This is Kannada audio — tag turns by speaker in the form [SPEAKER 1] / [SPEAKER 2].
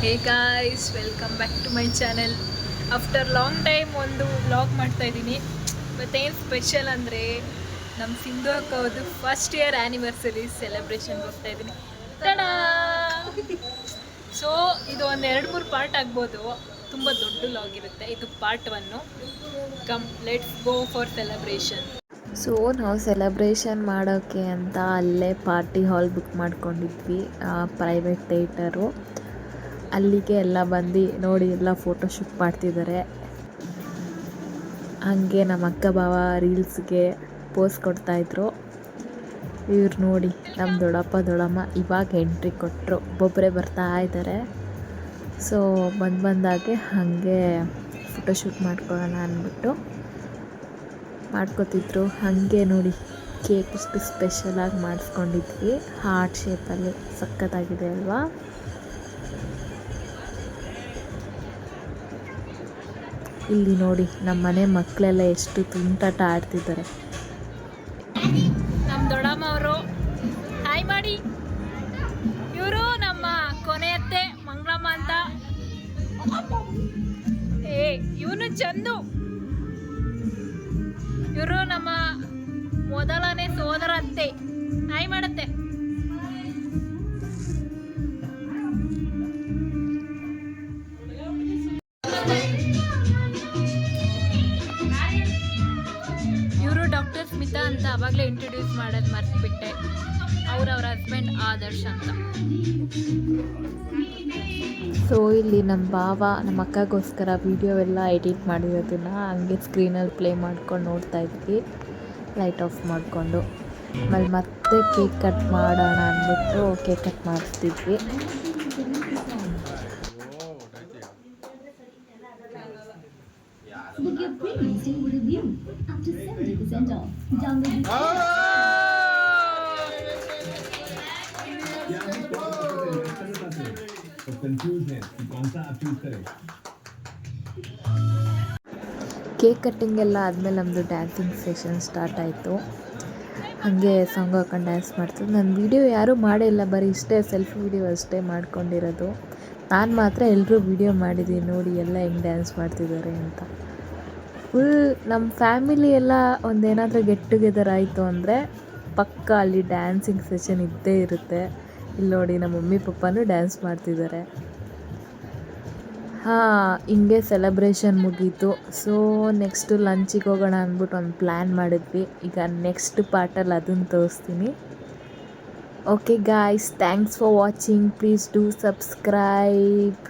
[SPEAKER 1] Hey guys, welcome back to my channel. After long time ಒಂದು ವ್ಲಾಗ್ ಮಾಡ್ತಾಯಿದ್ದೀನಿ. ಇವತ್ತೇನು ಸ್ಪೆಷಲ್ ಅಂದರೆ ನಮ್ಮ ಸಿಂಧು ಅಕ್ಕ ಅವ್ರದ್ದು ಫಸ್ಟ್ ಇಯರ್ ಆ್ಯನಿವರ್ಸರಿ ಸೆಲೆಬ್ರೇಷನ್ಗೆ ಹೋಗ್ತಾಯಿದ್ದೀನಿ. ತಡಾ! ಸೊ ಇದು ಒಂದು 2-3 ಪಾರ್ಟ್ ಆಗ್ಬೋದು. ತುಂಬ ದೊಡ್ಡ ವ್ಲಾಗ್ ಇರುತ್ತೆ. ಇದು part 1. Come, let's go for celebration.
[SPEAKER 2] So ನಾವು ಸೆಲೆಬ್ರೇಷನ್ ಮಾಡೋಕ್ಕೆ ಅಂತ ಅಲ್ಲೇ ಪಾರ್ಟಿ ಹಾಲ್ ಬುಕ್ ಮಾಡ್ಕೊಂಡಿದ್ವಿ, ಪ್ರೈವೇಟ್ ಥಿಯೇಟರು. ಅಲ್ಲಿಗೆ ಎಲ್ಲ ಬಂದು ನೋಡಿ ಎಲ್ಲ ಫೋಟೋಶೂಟ್ ಮಾಡ್ತಿದ್ದಾರೆ. ಹಾಗೆ ನಮ್ಮ ಅಕ್ಕ ಬಾವ ರೀಲ್ಸ್ಗೆ ಪೋಸ್ ಕೊಡ್ತಾಯಿದ್ರು. ಇವ್ರು ನೋಡಿ ನಮ್ಮ ದೊಡ್ಡಪ್ಪ ದೊಡ್ಡಮ್ಮ ಇವಾಗ ಎಂಟ್ರಿ ಕೊಟ್ಟರು. ಒಬ್ಬೊಬ್ಬರೇ ಬರ್ತಾ ಇದ್ದಾರೆ. ಸೊ ಬಂದಾಗೆ ಹಾಗೆ ಫೋಟೋಶೂಟ್ ಮಾಡ್ಕೊಳ್ಳೋಣ ಅಂದ್ಬಿಟ್ಟು ಮಾಡ್ಕೋತಿದ್ರು. ಹಾಗೆ ನೋಡಿ ಕೇಕ್ ಇಷ್ಟು ಸ್ಪೆಷಲಾಗಿ ಮಾಡಿಸ್ಕೊಂಡಿದ್ವಿ. ಹಾರ್ಟ್ ಶೇಪಲ್ಲಿ ಸಖತ್ತಾಗಿದೆ ಅಲ್ವಾ? ಇಲ್ಲಿ ನೋಡಿ ನಮ್ಮ ಮನೆ ಮಕ್ಕಳೆಲ್ಲ ಎಷ್ಟು ತುಂಟಾಟ ಆಡ್ತಿದ್ದಾರೆ.
[SPEAKER 1] ನಮ್ಮ ದೊಡ್ಡಮ್ಮ ಅವರು ಹಾಯ್ ಮಾಡಿ. ಇವರು ನಮ್ಮ ಕೊನೆಯತ್ತೆ ಮಂಗಳಮ್ಮ ಅಂತ. ಇವನು ಚಂದು. ಇವರು ನಮ್ಮ ಮೊದಲನೇ ಸೋದರ ಅತ್ತೆ. ಹಾಯ್ ಮಾಡತ್ತೆ. ಇವರು ಡಾಕ್ಟರ್ ಸ್ಮಿತಾ ಅಂತ ಅವಾಗಲೇ ಇಂಟ್ರೊಡ್ಯೂಸ್ ಮಾಡೋದು ಮರ್ತ್ಬಿಟ್ಟೆ. ಅವ್ರ ಹಸ್ಬೆಂಡ್ ಆದರ್ಶ್ ಅಂತ.
[SPEAKER 2] ಸೊ ಇಲ್ಲಿ ನಮ್ಮ ಬಾವ ನಮ್ಮ ಅಕ್ಕಗೋಸ್ಕರ ವಿಡಿಯೋ ಎಲ್ಲ ಎಡಿಟ್ ಮಾಡಿರೋದನ್ನು ಹಂಗೆ ಸ್ಕ್ರೀನಲ್ಲಿ ಪ್ಲೇ ಮಾಡ್ಕೊಂಡು ನೋಡ್ತಾ ಇದ್ವಿ, ಲೈಟ್ ಆಫ್ ಮಾಡಿಕೊಂಡು. ಆಮೇಲೆ ಮತ್ತೆ ಕೇಕ್ ಕಟ್ ಮಾಡೋಣ ಅಂದ್ಬಿಟ್ಟು ಕೇಕ್ ಕಟ್ ಮಾಡಿಸ್ತಿದ್ವಿ. ಕೇಕ್ ಕಟ್ಟಿಂಗ್ ಎಲ್ಲ ಆದಮೇಲೆ ನಮ್ಮದು ಡ್ಯಾನ್ಸಿಂಗ್ ಸೆಷನ್ ಸ್ಟಾರ್ಟ್ ಆಯಿತು. ಹಾಗೆ ಸಾಂಗ್ ಹಾಕೊಂಡು ಡ್ಯಾನ್ಸ್ ಮಾಡ್ತಿದ್ದು. ನನ್ನ ವೀಡಿಯೋ ಯಾರೂ ಮಾಡೇ ಇಲ್ಲ, ಬರೀ ಇಷ್ಟೇ ಸೆಲ್ಫಿ ವೀಡಿಯೋ ಅಷ್ಟೇ ಮಾಡ್ಕೊಂಡಿರೋದು. ನಾನು ಮಾತ್ರ ಎಲ್ಲರೂ ವೀಡಿಯೋ ಮಾಡಿದ್ದೀನಿ. ನೋಡಿ ಎಲ್ಲ ಹೆಂಗೆ ಡ್ಯಾನ್ಸ್ ಮಾಡ್ತಿದ್ದಾರೆ ಅಂತ. ಫುಲ್ ನಮ್ಮ ಫ್ಯಾಮಿಲಿ ಎಲ್ಲ ಒಂದೇನಾದರೂ ಗೆಟ್ ಟುಗೆದರ್ ಆಯಿತು ಅಂದರೆ ಪಕ್ಕ ಅಲ್ಲಿ ಡ್ಯಾನ್ಸಿಂಗ್ ಸೆಷನ್ ಇದ್ದೇ ಇರುತ್ತೆ. ಇಲ್ಲಿ ನೋಡಿ ನಮ್ಮ ಮಮ್ಮಿ ಪಪ್ಪನೂ ಡ್ಯಾನ್ಸ್ ಮಾಡ್ತಿದ್ದಾರೆ. ಹಿಂಗೆ ಸೆಲೆಬ್ರೇಷನ್ ಮುಗೀತು. ಸೊ ನೆಕ್ಸ್ಟು ಲಂಚಿಗೆ ಹೋಗೋಣ ಅಂದ್ಬಿಟ್ಟು ಒಂದು ಪ್ಲ್ಯಾನ್ ಮಾಡಿದ್ವಿ. ಈಗ ನೆಕ್ಸ್ಟ್ ಪಾರ್ಟಲ್ಲಿ ಅದನ್ನು ತೋರಿಸ್ತೀನಿ. Okay guys, thanks for watching. Please do subscribe.